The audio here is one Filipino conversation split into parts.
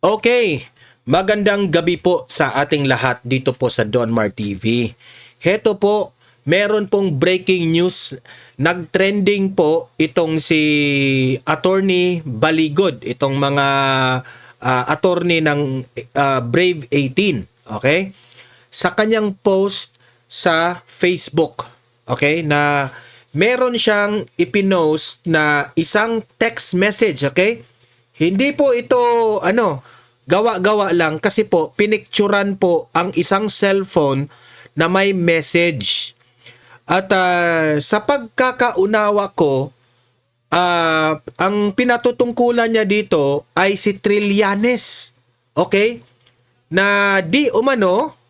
Okay, magandang gabi po sa ating lahat dito po sa Donmar TV. Heto po, meron pong breaking news. Nag-trending po itong si Attorney Baligod, itong mga attorney ng Brave 18. Okay? Sa kanyang post sa Facebook, okay, na meron siyang ipinost na isang text message, okay? Hindi po ito gawa-gawa lang kasi po pinicturan po ang isang cellphone na may message. At sa pagkakaunawa ko, ang pinatutungkulan niya dito ay si Trillanes. Okay? Na di umano,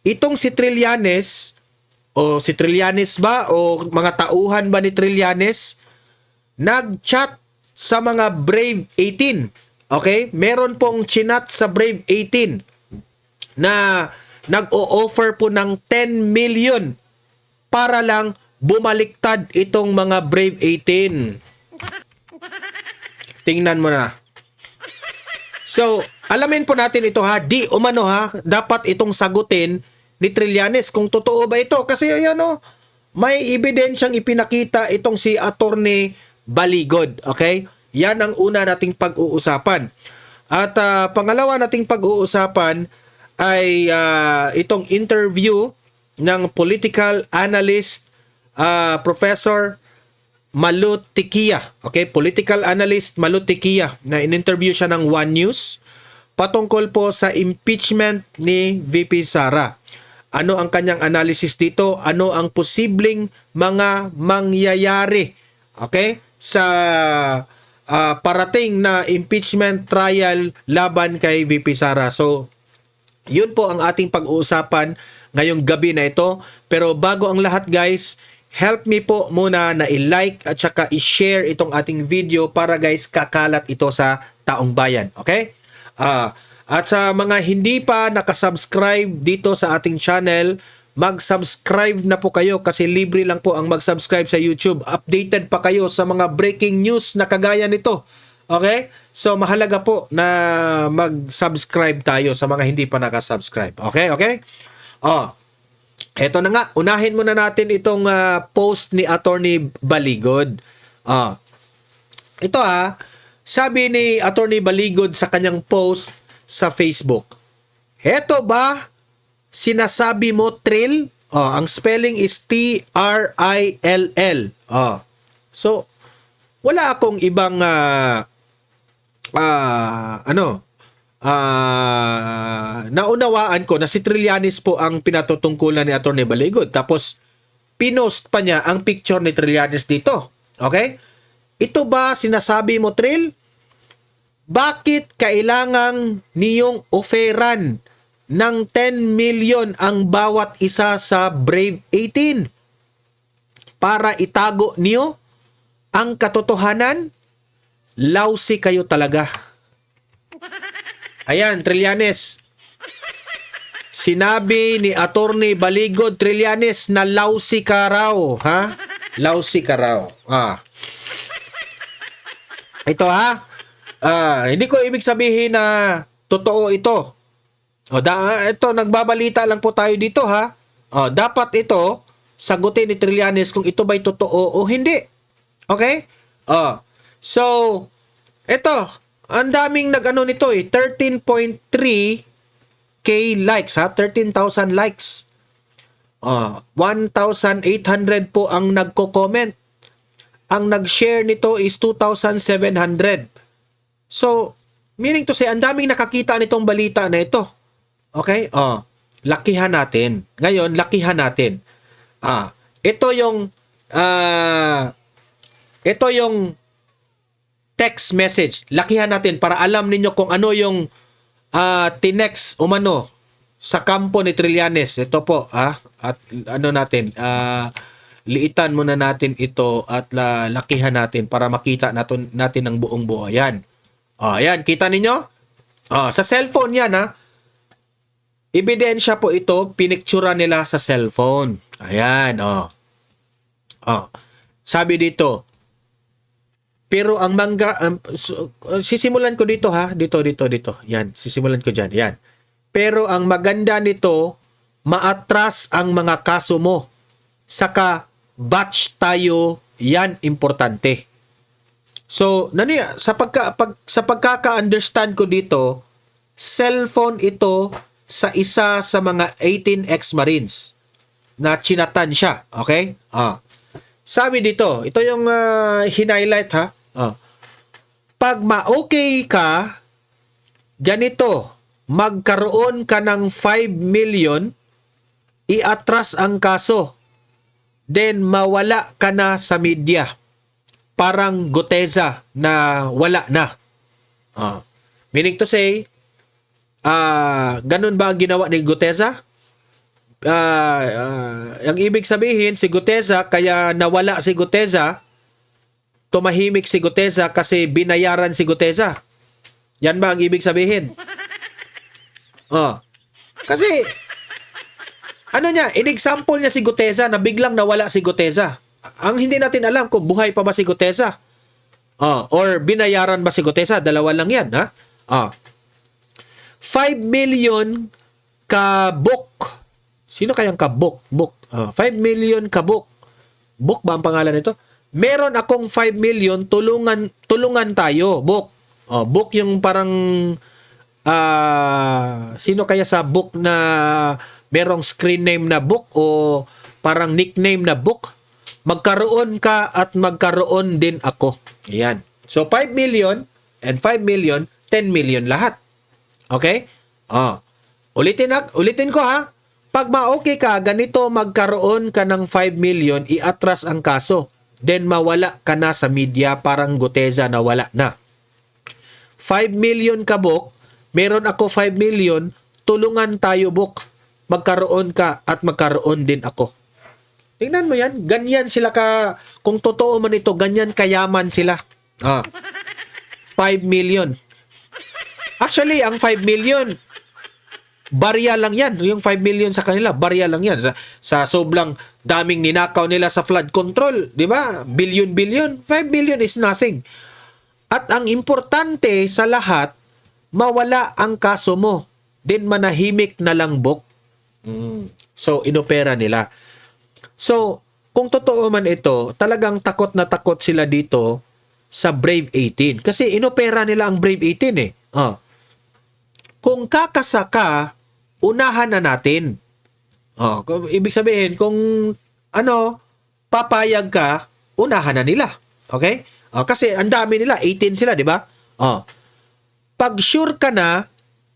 itong si Trillanes, o si Trillanes ba, o mga tauhan ba ni Trillanes, nag-chat sa mga Brave 18. Okay? Meron pong chinat sa Brave 18 na nag-o-offer po ng 10 million para lang bumaliktad itong mga Brave 18. Tingnan mo na. So, alamin po natin ito ha. Di umano ha, dapat itong sagutin ni Trillanes kung totoo ba ito. Kasi may ebidensyang ipinakita itong si Attorney Baligod. Okay? Yan ang una nating pag-uusapan. At pangalawa nating pag-uusapan ay itong interview ng political analyst Professor Malu Tikia. Okay? Political analyst Malu Tikia na in-interview siya ng One News patungkol po sa impeachment ni VP Sara. Ano ang kanyang analysis dito? Ano ang posibleng mga mangyayari, okay, sa parating na impeachment trial laban kay VP Sara? So, yun po ang ating pag-uusapan ngayong gabi na ito. Pero bago ang lahat guys, help me po muna na i-like at saka i-share itong ating video para guys kakalat ito sa taong bayan. Okay? At sa mga hindi pa nakasubscribe dito sa ating channel, mag-subscribe na po kayo kasi libre lang po ang mag-subscribe sa YouTube. Updated pa kayo sa mga breaking news na kagaya nito. Okay? So mahalaga po na mag-subscribe tayo sa mga hindi pa nakasubscribe. Okay? Okay? Eto na nga. Unahin muna natin itong post ni Attorney Baligod. Ito sabi ni Attorney Baligod sa kanyang post sa Facebook. Heto ba sinasabi mo Trill? Ang spelling is T-R-I-L-L. So, wala akong ibang naunawaan ko na si Trillanes po ang pinatutungkulan ni Attorney Baligod. Tapos, pinost pa niya ang picture ni Trillanes dito. Okay? Ito ba sinasabi mo, Trill? Bakit kailangang niyong offeran ng 10 million ang bawat isa sa Brave 18? Para itago niyo ang katotohanan? Lousy kayo talaga. Ayan, Trillanes. Sinabi ni Attorney Baligod, Trillanes, na lousy ka raw. Ha? Lousy ka raw. Ito hindi ko ibig sabihin na totoo ito. Ito, nagbabalita lang po tayo dito ha. Dapat ito, sagutin ni Trillanes kung ito ba'y totoo o hindi. Okay? So, ito, ang daming nag-ano nito 13.3k likes ha, 13,000 likes. 1,800 po ang nagko-comment. Ang nag-share nito is 2,700. So, meaning to say, ang daming nakakita nitong balita na ito. Okay? Lakihan natin. Ngayon, lakihan natin. Ito yung text message. Lakihan natin para alam ninyo kung ano yung tinext umano sa kampo ni Trillanes. Ito po, at liitan muna natin ito at lakihan natin para makita natin ang buong buo. Ayan. Ayan, kita ninyo? Sa cellphone yan, ebidensya po ito, pinictura nila sa cellphone. Ayan, Sabi dito, Pero ang sisimulan ko dito ha, dito. Yan, sisimulan ko diyan. Yan. Pero ang maganda nito, maatras ang mga kaso mo. Saka batch tayo, yan importante. So, sa pagkaka-understand ko dito, cellphone ito sa isa sa mga 18 ex-Marines na chinatan siya. Okay? Sabi dito, ito yung hinighlight ha. Pag ma-okay ka, ganito, magkaroon ka ng 5 million, iatras ang kaso. Then, mawala ka na sa media. Parang Guteza na wala na. Meaning to say, ganun ba ang ginawa ni Guteza? Ang ibig sabihin, si Guteza, kaya nawala si Guteza, tumahimik si Guteza kasi binayaran si Guteza. Yan ba ang ibig sabihin? Kasi, in-example niya si Guteza na biglang nawala si Guteza. Ang hindi natin alam kung buhay pa ba si Guteza. Or binayaran ba si Guteza. Dalawa lang yan, ha? 5 million kabok. Sino kayang kabok? 5 million kabok. Bok ba ang pangalan nito? Meron akong 5 million, tulungan tayo, Bok. Bok yung parang sino kaya sa book na merong screen name na book o parang nickname na book? Magkaroon ka at magkaroon din ako. Ayan. So 5 million and 5 million, 10 million lahat. Okay? Ulitin ko ha. Pag ma-okay ka, ganito magkaroon ka ng 5 million, iatras ang kaso. Then mawala ka na sa media, parang Guteza na wala na. 5 million ka, Bok. Meron ako 5 million, tulungan tayo, Bok. Magkaroon ka at magkaroon din ako. Tingnan mo yan. Ganyan sila kung totoo man ito, ganyan kayaman sila. 5 million. Actually, ang 5 million, barya lang yan. Yung 5 million sa kanila, barya lang yan. Sa sobrang daming ninakaw nila sa flood control, di ba? Billion. 5 million is nothing. At ang importante sa lahat, mawala ang kaso mo. Then manahimik na lang, Bok. So, inopera nila. So, kung totoo man ito, talagang takot na takot sila dito sa Brave 18. Kasi inopera nila ang Brave 18 eh. Kung kakasaka, unahan na natin. Ibig sabihin, kung papayag ka, unahan na nila. Okay? Kasi ang dami nila, 18 sila, di ba? Pag sure ka na,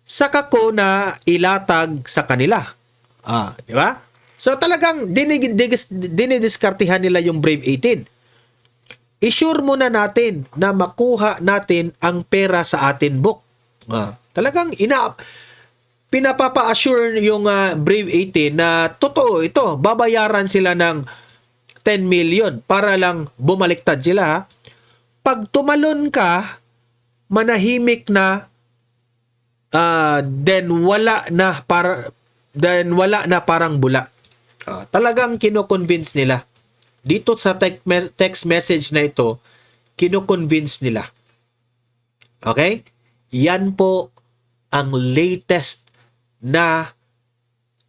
saka ko na ilatag sa kanila. Di ba? So talagang dinidiskartihan nila yung Brave 18. I-sure muna natin na makuha natin ang pera sa atin, Bok. Talagang pinapapa-assure yung Brave 18 na totoo ito. Babayaran sila ng 10 million para lang bumaliktad sila. Ha? Pag tumalon ka, manahimik na, then wala na parang bula. Talagang kino-convince nila. Dito sa text message na ito, kino-convince nila. Okay? Yan po ang latest na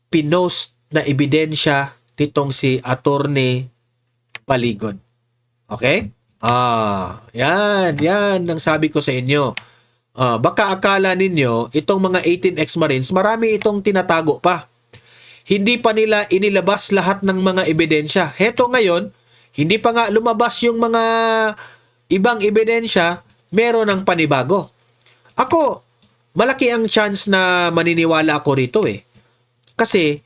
pinost na ebidensya nitong si Attorney Baligon. Okay? Yan ang sabi ko sa inyo. Baka akala ninyo, itong mga 18 ex-Marines, marami itong tinatago pa. Hindi pa nila inilabas lahat ng mga ebidensya. Heto ngayon, hindi pa nga lumabas yung mga ibang ebidensya, meron ng panibago. Ako, malaki ang chance na maniniwala ako rito eh. Kasi,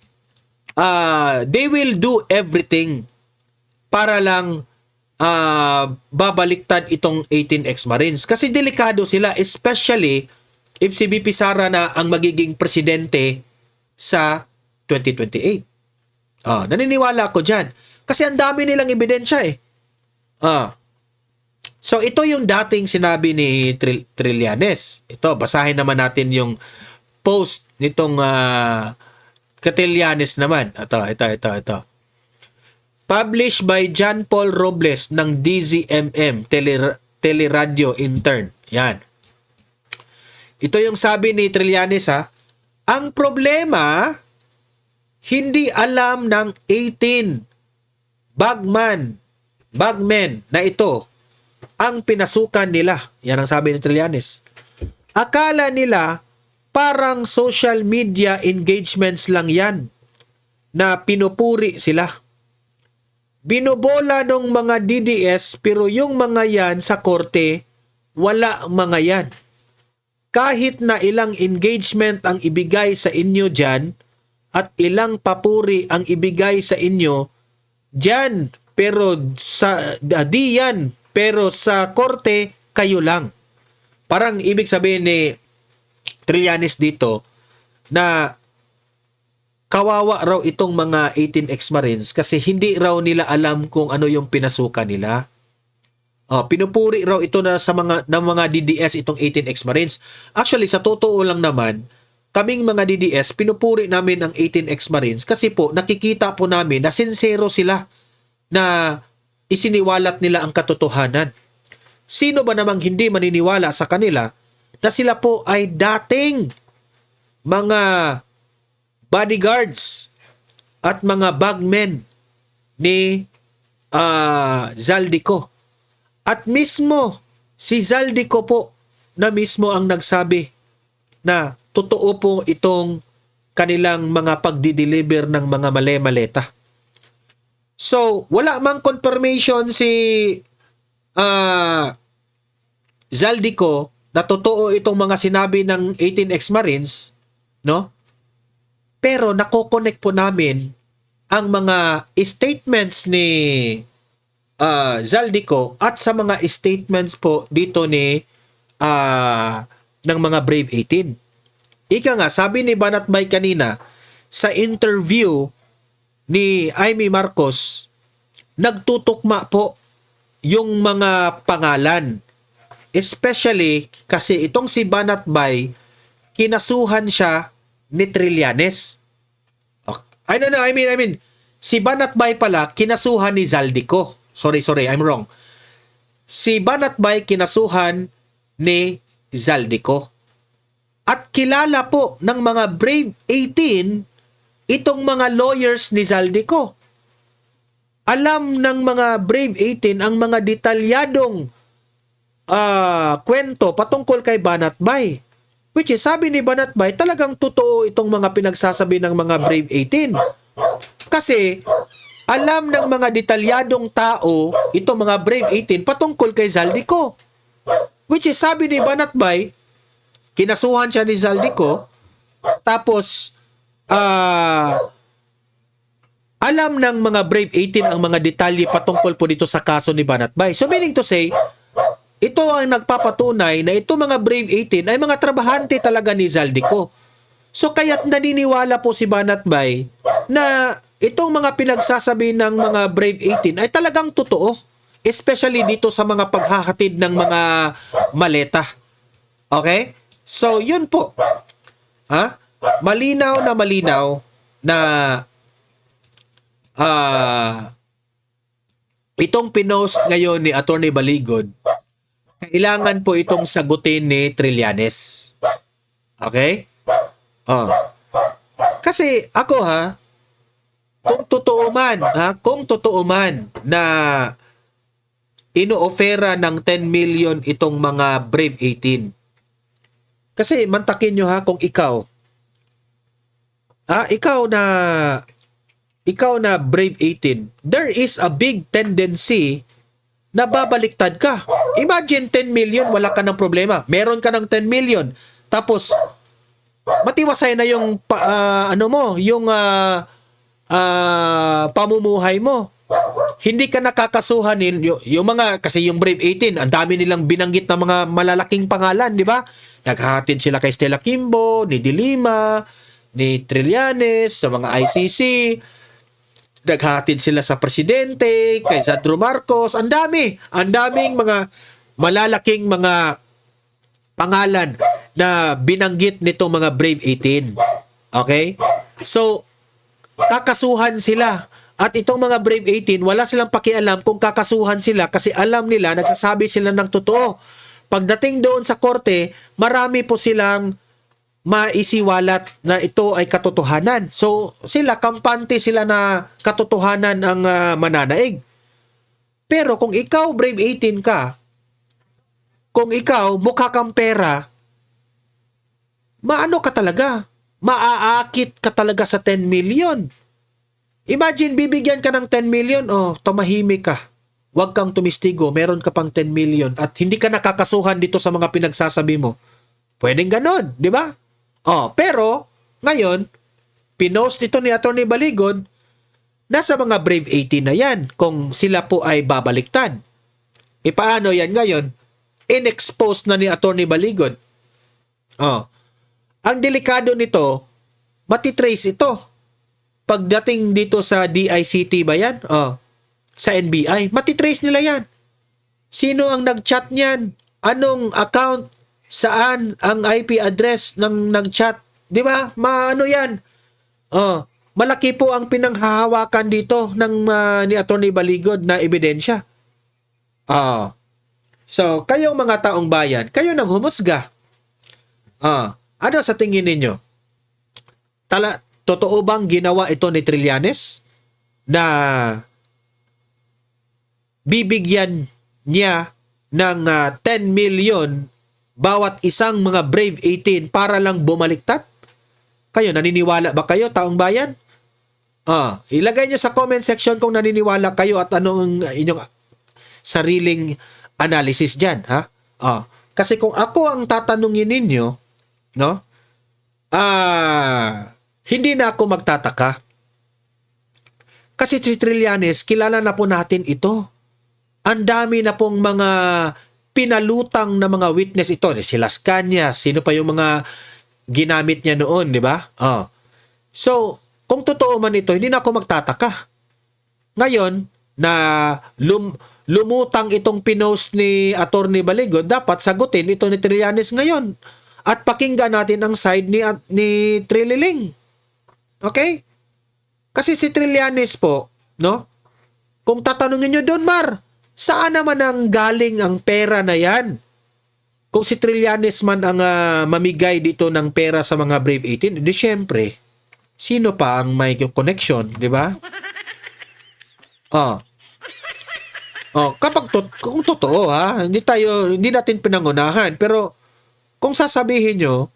they will do everything para lang babaliktad itong 18 ex-Marines. Kasi delikado sila, especially if si VP Sara na ang magiging presidente sa 2028. Naniniwala ako dyan. Kasi ang dami nilang ebidensya eh. So ito yung dating sinabi ni Trillanes. Ito, basahin naman natin yung post nitong Trillanes naman. Ito. Published by John Paul Robles ng DZMM teleradyo intern. Yan. Ito yung sabi ni Trillanes ha. Ang problema, hindi alam ng 18 bagmen na ito ang pinasukan nila. Yan ang sabi ni Trillanes. Akala nila parang social media engagements lang yan na pinupuri sila. Binobola ng mga DDS pero yung mga yan sa korte, wala mga yan. Kahit na ilang engagement ang ibigay sa inyo dyan at ilang papuri ang ibigay sa inyo dyan, pero sa di yan, pero sa korte kayo lang. Parang ibig sabihin ni Trillanes dito na kawawa raw itong mga 18 ex-Marines kasi hindi raw nila alam kung ano yung pinasukan nila. Pinupuri raw ito na sa mga DDS itong 18 ex-Marines. Actually, sa totoo lang naman, kaming mga DDS, pinupuri namin ang 18 ex-Marines kasi po nakikita po namin na sincero sila na isiniwalat nila ang katotohanan. Sino ba namang hindi maniniwala sa kanila na sila po ay dating mga bodyguards at mga bagmen ni Zaldico. At mismo si Zaldico po na mismo ang nagsabi na totoo po itong kanilang mga pagdi-deliver ng mga male-maleta. So, wala mang confirmation si Zaldico na totoo itong mga sinabi ng 18 ex-Marines, no? Pero nako-connect po namin ang mga statements ni Zaldico at sa mga statements po dito ni ng mga Brave 18. Ika nga, sabi ni Banatbay kanina sa interview ni Amy Marcos, nagtutukma po yung mga pangalan. Especially kasi itong si Banatbay, kinasuhan siya ni Trillanes. I mean, si Banatbay pala, kinasuhan ni Zaldico. Sorry, I'm wrong. Si Banatbay kinasuhan ni Zaldico. At kilala po ng mga Brave 18 itong mga lawyers ni Zaldico. Alam ng mga Brave 18 ang mga detalyadong kwento patungkol kay Banatbay. Which is, sabi ni Banatbay, talagang totoo itong mga pinagsasabi ng mga Brave 18. Kasi alam ng mga detalyadong tao itong mga Brave 18 patungkol kay Zaldico. Which is, sabi ni Banatbay, kinasuhan siya ni Zaldico, tapos alam ng mga Brave 18 ang mga detalye patungkol po dito sa kaso ni Banatbay. So meaning to say, ito ang nagpapatunay na itong mga Brave 18 ay mga trabahante talaga ni Zaldico. So kaya't naniniwala po si Banatbay na itong mga pinagsasabi ng mga Brave 18 ay talagang totoo. Especially dito sa mga paghahatid ng mga maleta. Okay? So, yun po. Malinaw na itong pinost ngayon ni Attorney Baligod, kailangan po itong sagutin ni Trillanes. Okay? Kasi ako kung totoo man na inoofera ng 10 million itong mga Brave 18. Kasi mantakin nyo kung ikaw na Brave 18, there is a big tendency na babaliktad ka. Imagine 10 million, wala ka ng problema. Meron ka ng 10 million. Tapos matiwasay na yung pamumuhay mo. Hindi ka nakakasuhanin yung mga, kasi yung Brave 18, ang dami nilang binanggit na mga malalaking pangalan, di ba? Naghahatid sila kay Stella Kimbo, ni Dilima, ni Trillanes, sa mga ICC. Naghahatid sila sa presidente, kay Sandro Marcos. Ang daming mga malalaking mga pangalan na binanggit nitong mga Brave 18. Okay? So, kakasuhan sila. At itong mga Brave 18, wala silang pakialam kung kakasuhan sila kasi alam nila, nagsasabi sila ng totoo. Pagdating doon sa korte, marami po silang maisiwalat na ito ay katotohanan. So, sila, kampante sila na katotohanan ang mananaig. Pero kung ikaw, Brave 18 ka, kung ikaw, mukha kang pera, maano ka talaga? Maaakit ka talaga sa 10 million. Imagine, bibigyan ka ng 10 million, tumahimik ka. Huwag kang tumistigo, meron ka pang 10 million at hindi ka nakakasuhan dito sa mga pinagsasabi mo. Pwedeng ganon, di ba? Pero, ngayon, pinost ito ni Atty. Baligon, nasa mga Brave 18 na yan kung sila po ay babaliktad. Paano yan ngayon? In-expose na ni Atty. Baligon. Ang delikado nito, matitrace ito. Pagdating dito sa DICT ba yan? Sa NBI, matitrace nila yan. Sino ang nag-chat niyan? Anong account? Saan ang IP address ng nag-chat? Di ba? Maano yan? Malaki po ang pinanghahawakan dito ng ni Atty. Baligod na ebidensya. So, kayong mga taong bayan, kayo nang humusga. Ano sa tingin ninyo? Totoo bang ginawa ito ni Trillanes na bibigyan niya ng 10 million bawat isang mga Brave 18 para lang bumaliktad? Kayo, naniniwala ba kayo, taong bayan? Ilagay nyo sa comment section kung naniniwala kayo at ano ang inyong sariling analysis dyan. Kasi kung ako ang tatanungin ninyo, no? Hindi na ako magtataka. Kasi si Trillanes, kilala na po natin ito. Ang dami na pong mga pinalutang na mga witness ito. Si Las Cañas, sino pa yung mga ginamit niya noon, di ba? So, kung totoo man ito, hindi na ako magtataka. Ngayon, na lumutang itong pinost ni Atty. Baligon, dapat sagutin ito ni Trillanes ngayon. At pakinggan natin ang side ni Trililing. Okay? Kasi si Trillanes po, no? Kung tatanungin nyo, Don Mar, saan naman ang galing ang pera na yan? Kung si Trillanes man ang mamigay dito ng pera sa mga Brave 18, di syempre, sino pa ang may connection, di ba? Kung totoo hindi natin pinangunahan, pero kung sasabihin nyo,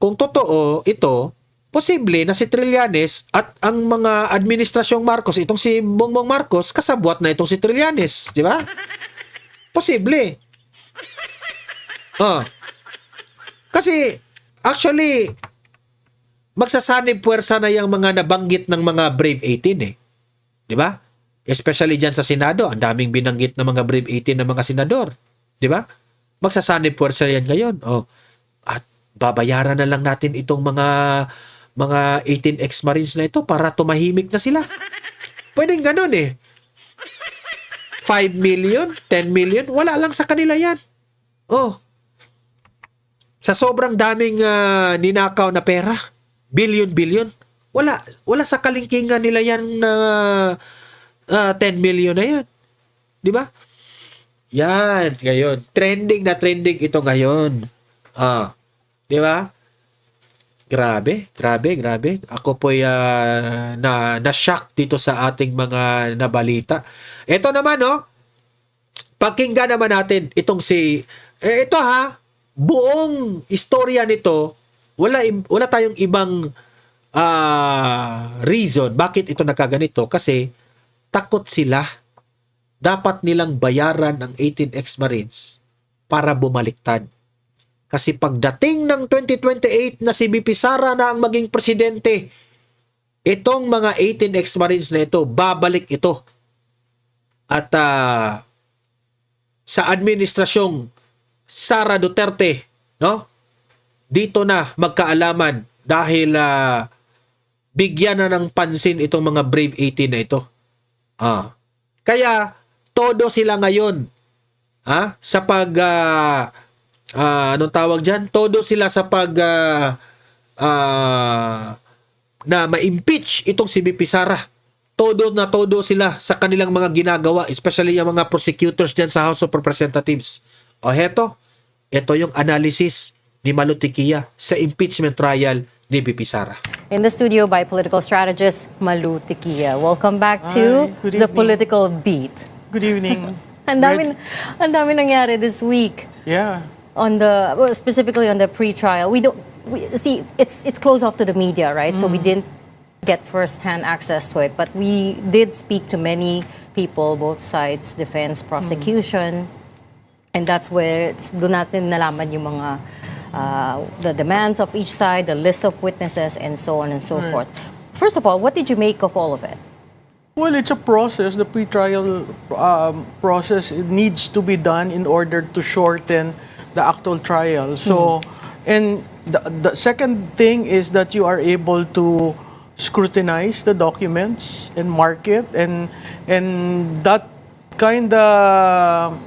kung totoo ito, posible na si Trillanes at ang mga administrasyong Marcos, itong si Bongbong Marcos, kasabwat na itong si Trillanes, di ba? Posible. Kasi, actually, magsasanib puwersa na yung mga nabanggit ng mga Brave 18 di ba? Especially dyan sa Senado, ang daming binanggit ng mga Brave 18 ng mga senador, di ba? Magsasanib puwersa yan ngayon. At babayaran na lang natin itong mga 18 ex-Marines na ito para tumahimik na sila. Pwedeng ganun 5 million, 10 million, wala lang sa kanila yan. Sa sobrang daming ninakaw na pera, billion, wala sa kalingkingan nila yan na 10 million na yan. Di ba? Yan, ngayon. Trending na trending ito ngayon. Di ba? Grabe. Ako po na-shock dito sa ating mga nabalita. Ito naman, pakinggan naman natin itong ito buong istorya nito, wala tayong ibang reason bakit ito nakaganito, kasi takot sila. Dapat nilang bayaran ang 18 ex-Marines para bumaliktad. Kasi pagdating ng 2028 na si BP Sara na ang maging presidente, itong mga 18 ex-Marines na ito, babalik ito. At sa administrasyong Sara Duterte, no? Dito na magkaalaman dahil bigyan na ng pansin itong mga Brave 18 na ito. Kaya todo sila ngayon sa anong tawag dyan? Todo sila sa na ma-impeach itong si BP Sara. todo na todo sila sa kanilang mga ginagawa, especially yung mga prosecutors dyan sa House of Representatives. O ito yung analysis ni Malu Tiquia sa impeachment trial ni BP Sara. In the studio by political strategist Malu Tiquia. Welcome back to Hi, good the evening. political beat. Good evening. Ang dami nangyari this week Yeah. specifically on the pre-trial. We see it's closed off to the media, right? So we didn't get first-hand access to it, but we did speak to many people, both sides, defense, prosecution, and that's where doon natin nalaman yung mga the demands of each side, the list of witnesses, and so on and so forth. First of all, what did you make of all of it? Well, it's a process. The pre-trial process, it needs to be done in order to shorten the actual trial. So, and the second thing is that you are able to scrutinize the documents and mark it, and that kind of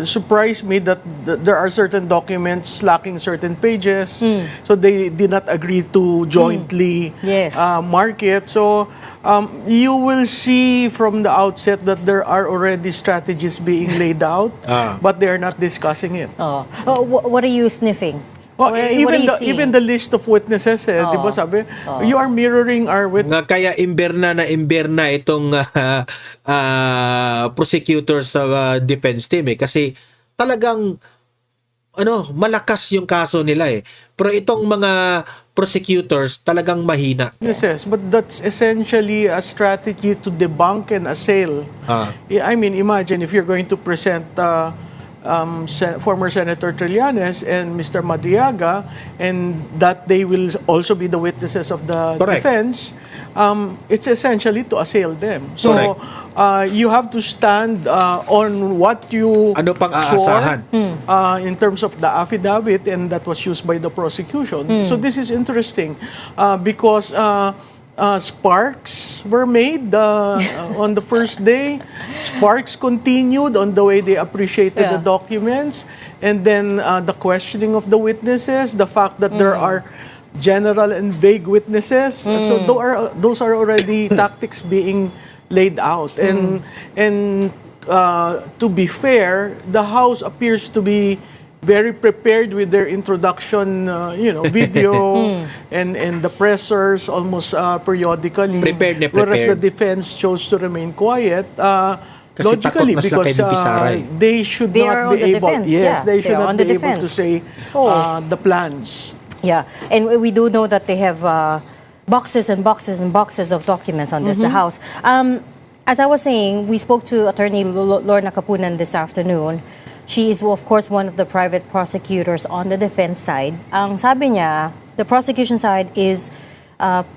surprised me that there are certain documents lacking certain pages, so they did not agree to jointly Yes. mark it. So you will see from the outset that there are already strategies being laid out, but they are not discussing it. What are you sniffing? Well, What are you seeing? even the list of witnesses, di ba sabi, you are mirroring our witnesses. Nga kaya imberna itong prosecutor sa defense team kasi talagang malakas yung kaso nila pero itong mga prosecutors talagang mahina. Yes, but that's essentially a strategy to debunk and assail. I mean, imagine if you're going to present former Senator Trillanes and Mr. Madriaga, and that they will also be the witnesses of the Correct. defense, it's essentially to assail them. So you have to stand on what you Ano pang swore, aasahan? in terms of the affidavit, and that was used by the prosecution. So this is interesting because sparks were made on the first day. Sparks continued on the way they appreciated the documents, and then the questioning of the witnesses, the fact that there are general and vague witnesses. So those are already tactics being laid out, and to be fair, the House appears to be very prepared with their introduction, video and the pressers almost periodically. Prepared. Whereas the defense chose to remain quiet. Kasi Logically, takot na sila because kay BP Sara they should They are not on be the able. defense, Yes, yeah. they They should are not on the be able to defense. say the plans. Yeah, and we do know that they have boxes and boxes and boxes of documents on this, the House. As I was saying, we spoke to Attorney Lorna Kapunan this afternoon. She is, of course, one of the private prosecutors on the defense side. Ang sabi niya, the prosecution side is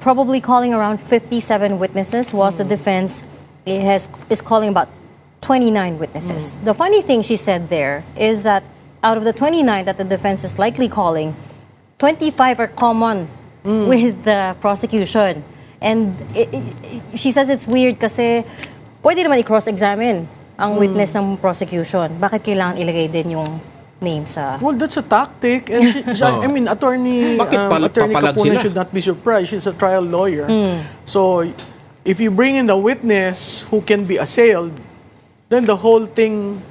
probably calling around 57 witnesses, whilst the defense is calling about 29 witnesses. The funny thing she said there is that out of the 29 that the defense is likely calling, 25 are common with the prosecution. And she says it's weird kasi pwede naman i-cross-examine ang witness ng prosecution. Bakit kailangan ilagay din yung name sa... Well, that's a tactic. And I mean, Attorney Papalag Kapunan sila? should not be surprised. She's a trial lawyer. So, if you bring in a witness who can be assailed, then the whole thing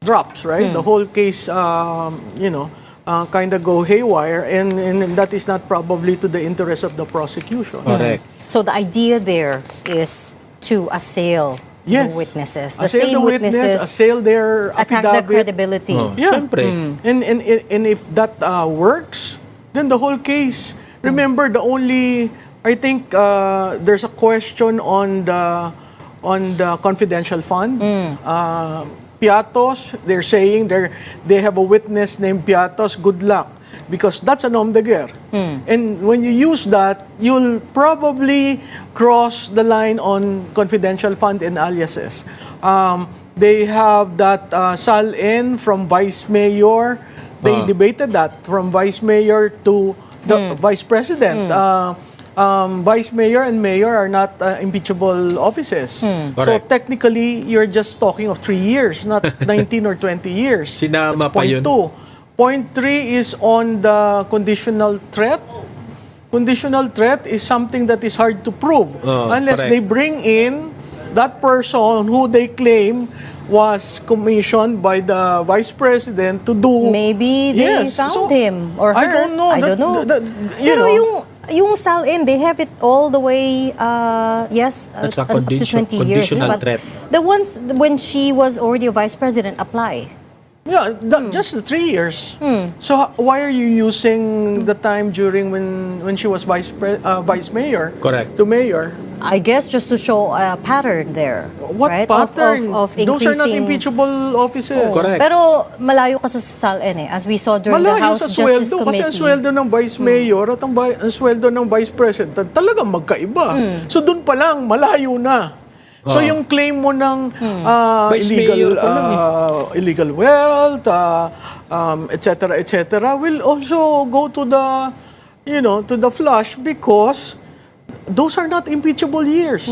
drops, right? The whole case, kind of go haywire, and that is not probably to the interest of the prosecution. Correct. So the idea there is to assail Yes. the witnesses. The Assail same the witness, witnesses, assail their attack affidavit. their credibility. Yeah. Siyempre. And if that works, then the whole case. Remember, I think there's a question on the confidential fund. Piatos, they're saying they have a witness named Piatos. Good luck, because that's a nom de guerre. And when you use that, you'll probably cross the line on confidential fund and aliases. They have that Sal-in from Vice Mayor. They debated that from Vice Mayor to the Vice President. Vice Mayor and Mayor are not impeachable offices. So Correct. technically, you're just talking of 3 years, not 19 or 20 years. Sinama That's pa point yun. 2. Point 3 is on the conditional threat. conditional threat is something that is hard to prove unless correct. they bring in that person who they claim was commissioned by the vice president to do. Maybe they Yes, found so, him or her. I don't know. I don't know. You Pero know, yung SALN, they have it all the way, yes, That's a up to 20 years. conditional But threat. the ones when she was already a vice president apply. yeah, just the 3 years. So why are you using the time during when she was vice mayor Correct. to mayor? I guess just to show a pattern there. What right? pattern? Of Those are not increasing- impeachable offices. Correct. Pero malayo kasi sa SALN as we saw during the Malayo House sa Justice sweldo kasi ang Committee. sweldo ng vice mayor at ang sweldo ng vice president talagang magkaiba. So doon pa lang malayo na. So yung claim mo ng Vice illegal mayor pa lang illegal wealth, et cetera, will also go to the to the flush because those are not impeachable years.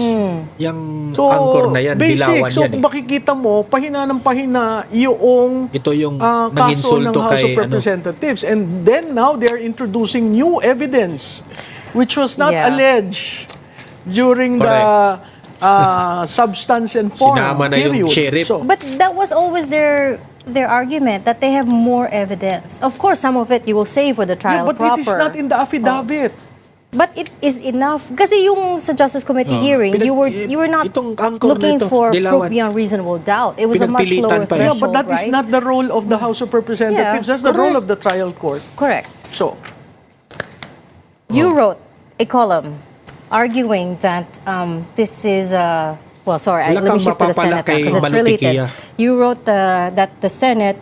Yung So, anchor na yan, dilawan so yan eh. makikita mo, pahina ng pahina yung Ito yung kaso ng nag-insulto House kay of Representatives. And then now they are introducing new evidence which was not Yeah. alleged during the substance and form Sinama na yung period. sheriff. So, But that was always their argument that they have more evidence. Of course, some of it you will say for the yeah, trial but proper. it is not in the affidavit. But it is enough. Kasi yung sa Justice Committee hearing, you were not itong angkor na looking ito, for proof dilawan. beyond reasonable doubt. It was a much Pinagpilitan lower pa eh. Yeah, threshold, but that is right? not the role of the House of Representatives. Yeah. That's the role of the trial court. Correct. So, You wrote a column arguing that this is well, sorry, Wala let me kang shift to the mapapala Senate now kay because it's related. Malutikia. You wrote that the Senate,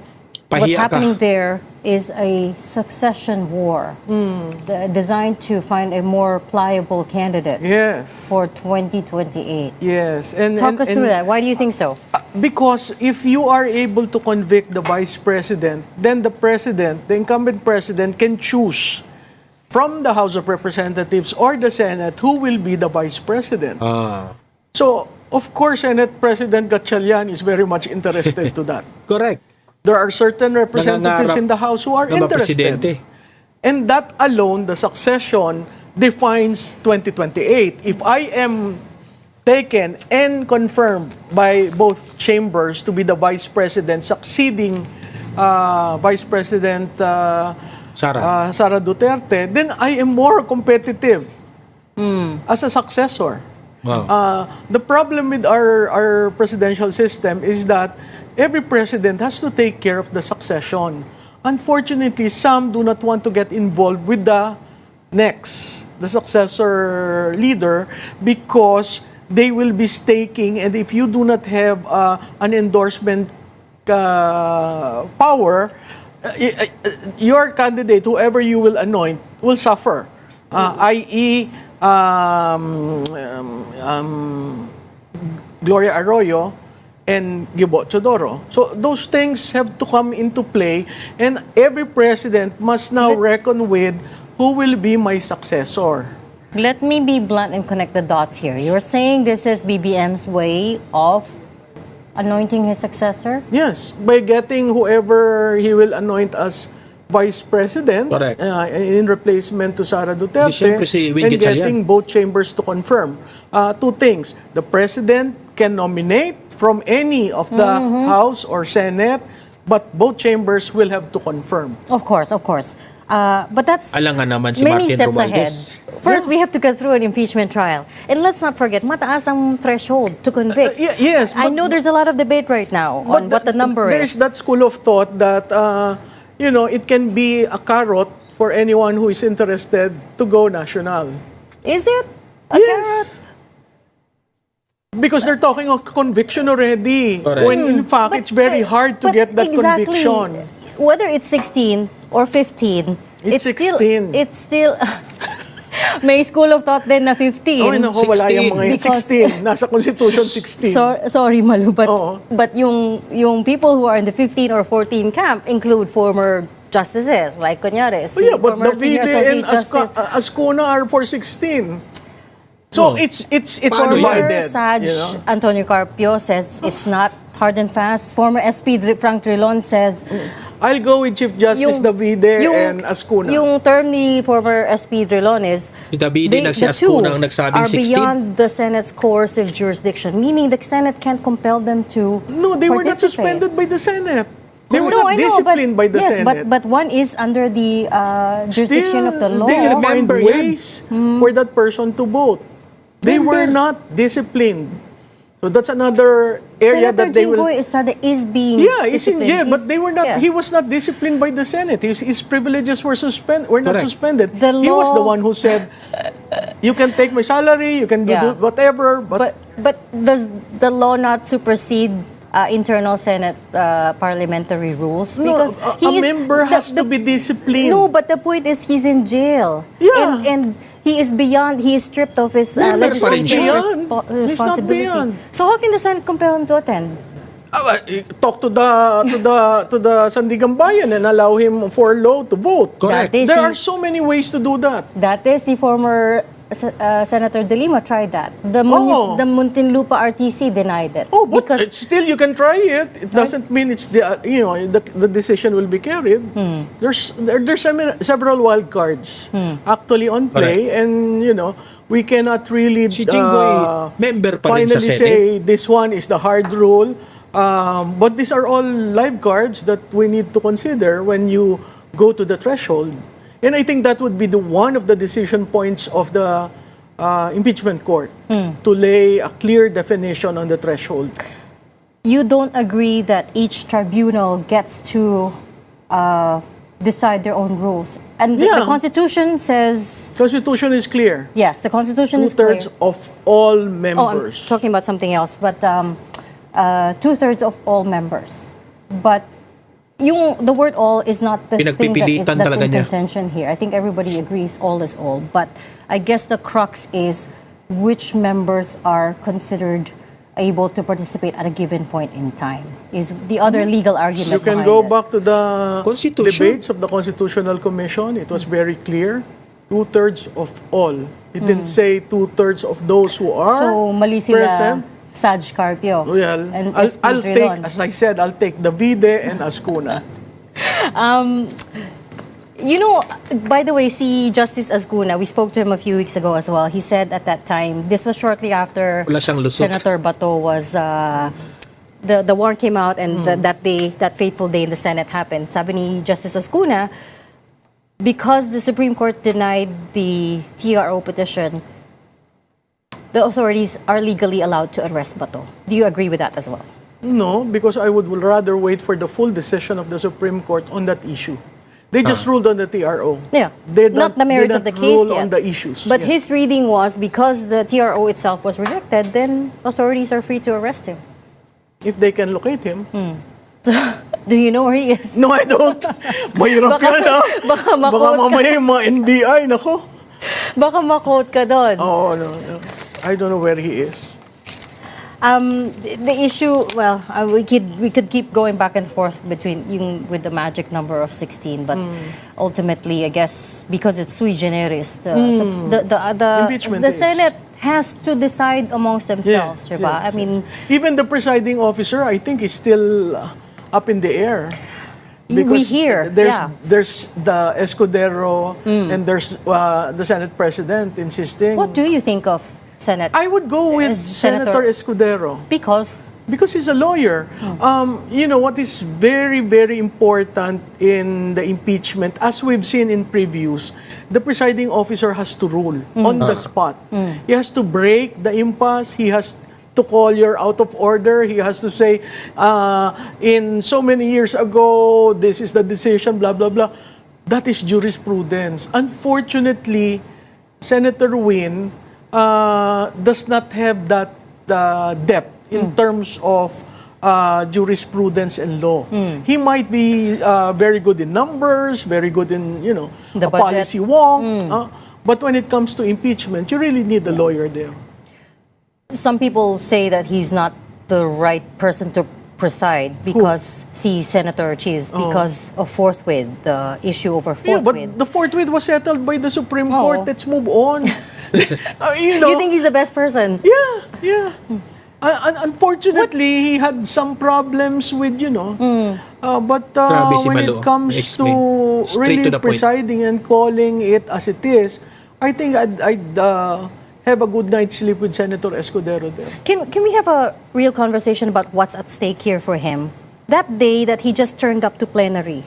what's Pahiya ka. happening there is a succession war designed to find a more pliable candidate yes. for 2028. Yes. And, Talk us through that. Why do you think so? Because if you are able to convict the vice president, then the president, the incumbent president, can choose from the House of Representatives or the Senate who will be the vice president. So, of course, Senate President Gatchalian is very much interested to that. Correct. There are certain representatives Nangangarap in the House who are na interested. mapresidente. And that alone, the succession, defines 2028. If I am taken and confirmed by both chambers to be the vice president succeeding Vice President Sara. Sara Duterte, then I am more competitive as a successor. Wow. The problem with our presidential system is that every president has to take care of the succession. Unfortunately, some do not want to get involved with the successor leader, because they will be staking, and if you do not have an endorsement power, your candidate, whoever you will anoint, will suffer. I.e., Gloria Arroyo and Gibo Chodoro. So those things have to come into play, and every president must now reckon with who will be my successor. Let me be blunt and connect the dots here. You're saying this is BBM's way of anointing his successor? Yes, by getting whoever he will anoint as vice president Correct. In replacement to Sara Duterte, Siyempre si Win and Gatchalian. getting both chambers to confirm. Two things. The president can nominate from any of the House or Senate, but both chambers will have to confirm. Of course, of course. But that's Alangan naman si many Martin steps ahead. Romualdez. First, we have to get through an impeachment trial. And let's not forget, mataas ang threshold to convict. Yes, I but- know there's a lot of debate right now on what the number There's is. that school of thought that, it can be a carrot for anyone who is interested to go national. Is it? A Yes. carrot? Because they're talking of conviction already. Correct. When in fact, it's very hard to but get that exactly, conviction. Whether it's 16 or 15, It's 16. It's still may school of thought din na 15. Oh, naku, wala yung mga yun. Because- 16. Nasa Constitution 16. Sorry, Malu, but Oo. but yung people who are in the 15 or 14 camp include former justices, like kunyari, Oh, yeah, but former senior Davide and associate justice. Ascuna are for 16. So Oh. it's Paano yan? Former divided. Saj you know? Antonio Carpio says it's not hard and fast. Former SP Frank Trilon says I'll go with Chief Justice Davide and Ascuna. Yung term ni former SP Drilon is, Si Davide the si Ascuna ang two nagsabing are 16. beyond the Senate's coercive jurisdiction, meaning the Senate can't compel them to No, they were not participate. suspended by the Senate. They were No, not I know, disciplined by the yes, Senate. but one is under the jurisdiction of the law. They will find Remember yan. ways for that person to vote. They were not disciplined. So that's another area Senator that they will... Jinggoy Estrada is being Yeah, he's in disciplined. jail, but they were not. Yeah. He was not disciplined by the Senate. His privileges were not Correct. suspended. The He was the law- one who said, "You can take my salary, you can do Yeah. whatever." But does the law not supersede internal Senate parliamentary rules? no, a member has to be disciplined. No, but the point is he's in jail. Yeah. And he is beyond, he is stripped of his Member pa rin legislative siya. He's not responsibility. beyond. So how can the Senate compel him to attend? Talk to the Sandigan Bayan and allow him for law to vote. Correct. That is There the- are so many ways to do that. That is, the former Senator De Lima tried that. The Oh. the Muntinlupa RTC denied it. Oh, but because it's still you can try it. It doesn't mean it's the decision will be carried. There's several wild cards actually on play, and we cannot really Si Jinggoy, member pa rin sa finally Senate. say this one is the hard rule. But these are all live cards that we need to consider when you go to the threshold. And I think that would be one of the decision points of the impeachment court to lay a clear definition on the threshold. you don't agree that each tribunal gets to decide their own rules. And Yeah. the Constitution says, Constitution is clear. yes, the Constitution is clear. 2/3 of all Oh, I'm members. talking about something else. But 2/3 of all members. But the word all is not the thing Pinagpipilitan that's talaga in niya. contention here. I think everybody agrees all is all. But I guess the crux is which members are considered able to participate at a given point in time is the other legal argument You can behind go it. back to the Constitution. debates of the Constitutional Commission. It was very clear. 2/3 of all. It didn't say 2/3 of those who are So, mali sila present. Saj Carpio Well, and I'll SP take, Drilon. as I said, I'll take Davide and Ascuna. By the way, si Justice Ascuna, we spoke to him a few weeks ago as well. He said at that time, this was shortly after Wala siyang lusot. Senator Bato was, the warrant came out and that fateful day in the Senate happened. Sabi ni Justice Ascuna, because the Supreme Court denied the TRO petition, the authorities are legally allowed to arrest Bato. Do you agree with that as well? No, because I would rather wait for the full decision of the Supreme Court on that issue. They just ruled on the TRO. Yeah, They not the they merits of didn't the case rule yet. on the issues. But Yes. his reading was because the TRO itself was rejected, then authorities are free to arrest him. If they can locate him. Do you know where he is? No, I don't. Mahirap Baka- yan, ha? baka Baka ma-quote ka. mamaya yung mga NBI, nako. Baka ma-quote ka doon. Oh, no. I don't know where he is. The issue, well, we could keep going back and forth with the magic number of 16, but ultimately, I guess because it's sui generis, Impeachment the is. Senate has to decide amongst themselves, Yes, diba? yes, I mean, yes. Even the presiding officer, I think, is still up in the air. we hear, There's the Escudero and there's the Senate President insisting. what do you think of Senate? I would go with Senator- Senator Escudero. Because Because he's a lawyer. What is very, very important in the impeachment, as we've seen in previews, the presiding officer has to rule on the spot. He has to break the impasse. He has to call you're out of order. He has to say, in so many years ago, this is the decision, blah, blah, blah. That is jurisprudence. Unfortunately, Senator Win does not have that depth in terms of jurisprudence and law. He might be very good in numbers, very good in, The a budget. policy wonk. But when it comes to impeachment, you really need a lawyer there. some people say that he's not the right person to preside because Senator Cheese because of forthwith, the issue over Yeah, forthwith. but the forthwith was settled by the Supreme Oh. Court. Let's move on. You think he's the best person? Yeah, yeah. Unfortunately, he had some problems with, but Grabe si when Malo. it comes to Explain. Straight to really the point. presiding and calling it as it is, I think I'd have a good night's sleep with Senator Escudero there. Can we have a real conversation about what's at stake here for him? That day that he just turned up to plenary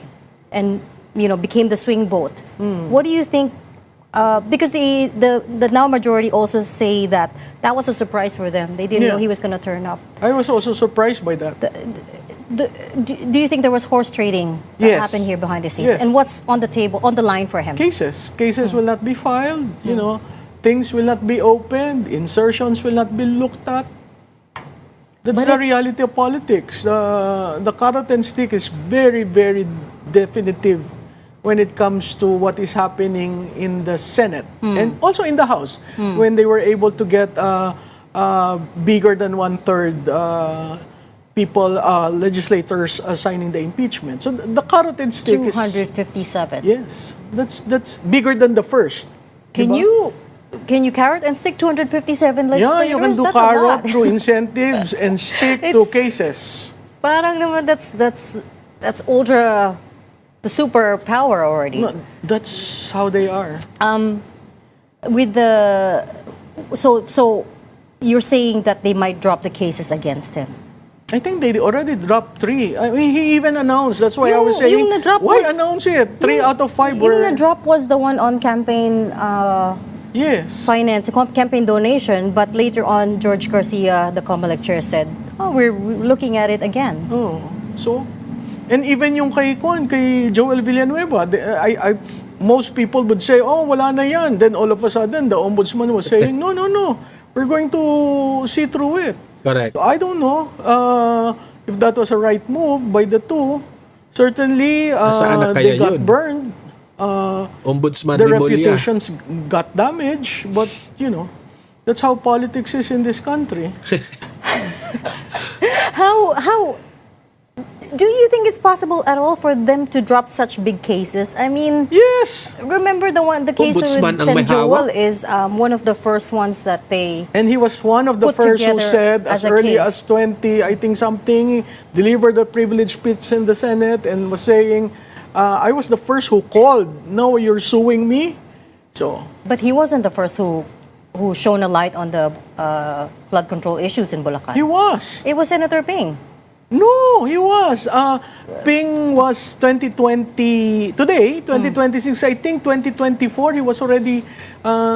and became the swing vote. What do you think? Because the now majority also say that was a surprise for them. They didn't Yeah. know he was going to turn up. I was also surprised by that. Do you think there was horse trading that Yes. happened here behind the scenes? Yes. And what's on the table, on the line for him? Cases will not be filed, things will not be opened, insertions will not be looked at. That's But the it's- reality of politics. The carrot and stick is very, very definitive when it comes to what is happening in the Senate and also in the House, when they were able to get bigger than one-third people, legislators signing the impeachment. So the carrot and stick is... 257. Yes, that's bigger than the first. Can you carrot and stick 257 legislators? Yeah, you can do That's a carrot lot. through incentives and stick to It's- cases. Parang naman that's ultra the superpower already. No, that's how they are. With the so you're saying that they might drop the cases against him. I think they already dropped 3. I mean, he even announced. That's why I was saying, yung na-drop why was- announce it? 3 out of 5 Yung were... na-drop was the one on campaign Yes. finance, campaign donation, but later on, George Garcia, the COMELEC chair, said, we're looking at it again. Oh, so... And even yung kay Joel Villanueva, most people would say, oh, wala na yan. Then all of a sudden, the ombudsman was saying, no, we're going to see through it. Correct. So I don't know if that was a right move by the two. Certainly, Nasaan na kaya they got yun? burned. Ombudsman Their Rimulya. reputations got damaged. But, that's how politics is in this country. How do you think it's possible at all for them to drop such big cases? I mean, Yes! remember the case Ombudsman with ang may Sen. Joel hawak. is one of the first ones that they... And he was one of the Put first who together said, as as a early case. as 20, I think something, delivered a privilege speech in the Senate and was saying, I was the first who called. Now you're suing me? So, But he wasn't the first who shone a light on the flood control issues in Bulacan. he was. It was Senator Ping. No, he was. Ping was 2020, today, 2026. I think 2024, he was already,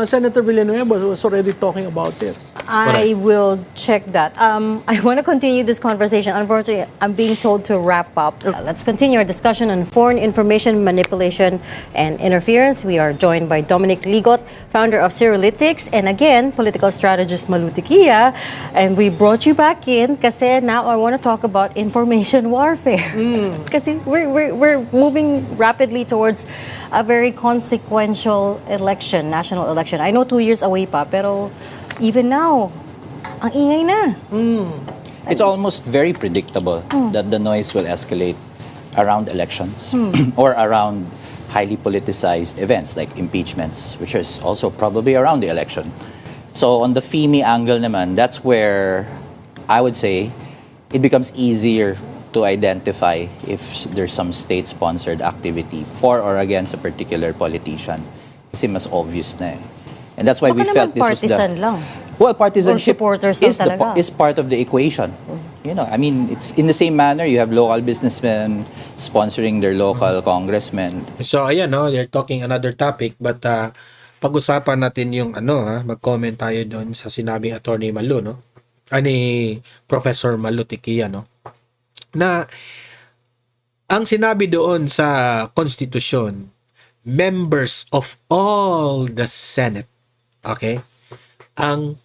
Senator Villanueva was already talking about it. I will check that. I want to continue this conversation. Unfortunately, I'm being told to wrap up. Let's continue our discussion on foreign information manipulation and interference. We are joined by Dominic Ligot, founder of Cyrilitics, and again, political strategist Malu Tiquia. And we brought you back in kasi now I want to talk about information warfare. Kasi we're moving rapidly towards a very consequential election, national election. I know 2 years away pa, pero even now, ang ingay na. It's almost very predictable that the noise will escalate around elections or around highly politicized events like impeachments, which is also probably around the election. So on the FEMI angle naman, that's where I would say it becomes easier to identify if there's some state-sponsored activity for or against a particular politician. Kasi mas obvious na eh. And that's why Baka we felt naman this was the... partisan lang. Well, partisanship Or supporters lang is, talaga. is part of the equation. I mean, it's in the same manner, you have local businessmen sponsoring their local congressmen. So ayan, no, they're talking another topic, but pag-usapan natin yung mag-comment tayo doon sa sinabing Attorney Malu, no? Ani Professor Malu Tiquia, no? Na ang sinabi doon sa konstitusyon, members of all the Senate, okay, ang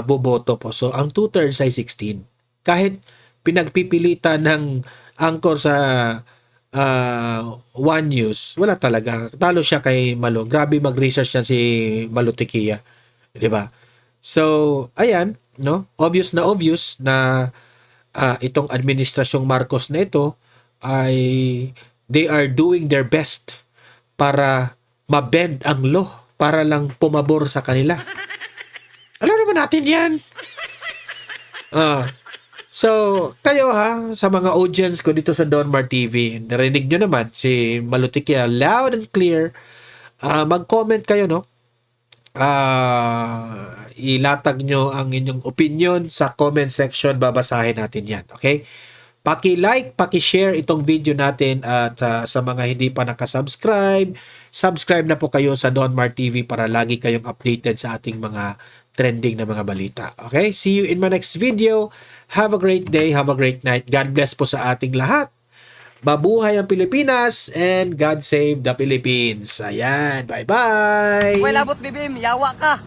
boboto po. So ang 2/3 ay 16. Kahit pinagpipilitan ng anchor sa One News, wala talaga. Talo siya kay Malu. Grabe mag-research yan si Malu Tiquia, 'di ba? So ayan, no? Obvious na itong administrasyong Marcos na ito ay they are doing their best para mabend ang law para lang pumabor sa kanila. Alam naman natin yan. Ah. So, kayo ha, sa mga audience ko dito sa Donmar TV, narinig nyo naman si Malutikia loud and clear. Mag-comment kayo, no? Ilatag nyo ang inyong opinion sa comment section. Babasahin natin yan. Okay? Paki-like, paki-share itong video natin at sa mga hindi pa nakasubscribe, subscribe na po kayo sa Donmar TV para lagi kayong updated sa ating mga trending na mga balita. Okay? See you in my next video. Have a great day. Have a great night. God bless po sa ating lahat. Mabuhay ang Pilipinas and God save the Philippines. Ayan. Bye-bye. Well, abot bibim, yawa ka.